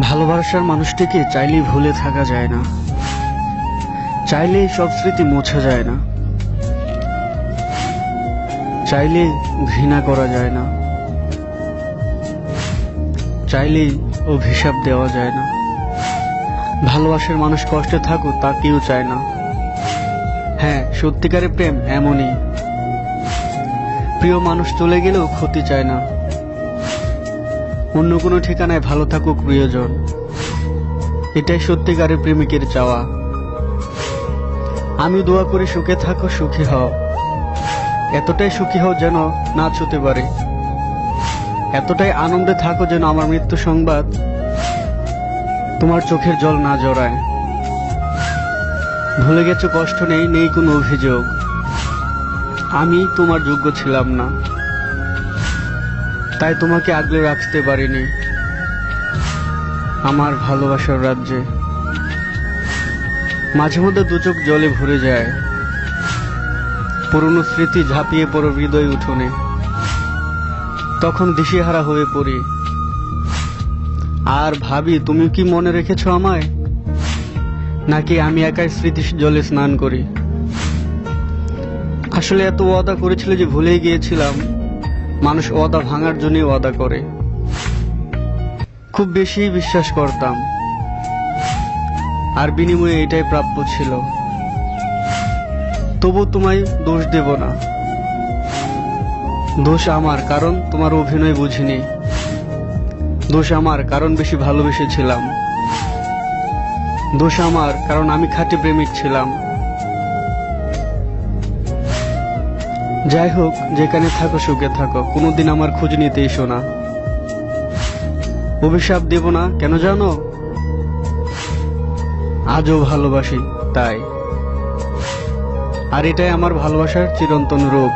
ভালোবাসার মানুষটিকে চাইলেই ভুলে থাকা যায় না, চাইলেই সব স্মৃতি মোছা যায় না, চাইলেই ঘৃণা করা যায় না, চাইলেই অভিশাপ দেওয়া যায় না। ভালোবাসার মানুষ কষ্টে থাকুক তা কেউ চায় না। হ্যাঁ, সত্যিকারের প্রেম এমনই, প্রিয় মানুষ চলে গেলেও ক্ষতি চায় না, অন্য কোনো ঠিকানায় ভালো থাকুক প্রিয়জন, এটাই সত্যিকারের প্রেমিকের চাওয়া। আমি দোয়া করি সুখে থাকো, সুখী হও, এতটাই সুখী হও যেন না ছুতে পারে, এতটাই আনন্দে থাকো যেন আমার মৃত্যু সংবাদ তোমার চোখের জল না জড়ায়। ভুলে গেছো কষ্ট নেই, নেই কোনো অভিযোগ, আমি তোমার যোগ্য ছিলাম না, তাই তোমাকে আগলে রাখতে পারিনি আমার ভালোবাসার রাজ্যে। মাঝে মধ্যে দু চোখ জলে ভরে যায়, পুরনো স্মৃতি ঝাঁপিয়ে পড়ো হৃদয় উঠোনে, তখন দিশেহারা হয়ে পড়ি আর ভাবি তুমি কি মনে রেখেছো আমায়, নাকি আমি একাই স্মৃতি জলে স্নান করি। আসলে এত ওয়াদা করেছিলে যে ভুলেই গিয়েছিলাম, মানুষ ওয়াদা ভাঙার জন্যই ওয়াদা করে। খুব বেশি বিশ্বাস করতাম, আর বিনিময়ে এটাই প্রাপ্য ছিল। তবু তোমায় দোষ দেব না, দোষ আমার কারণ তোমার অভিনয় বুঝিনি, দোষ আমার কারণ বেশি ভালোবেসেছিলাম, দোষ আমার কারণ আমি খাঁটি প্রেমিক ছিলাম। যাই হোক, যেখানে থাকো সুখে থাকো, কোনোদিন আমার খোঁজ নিতে এসো না। অভিশাপ দেব না, কেন জানো? আজও ভালোবাসি তাই, আর এটাই আমার ভালোবাসার চিরন্তন রূপ।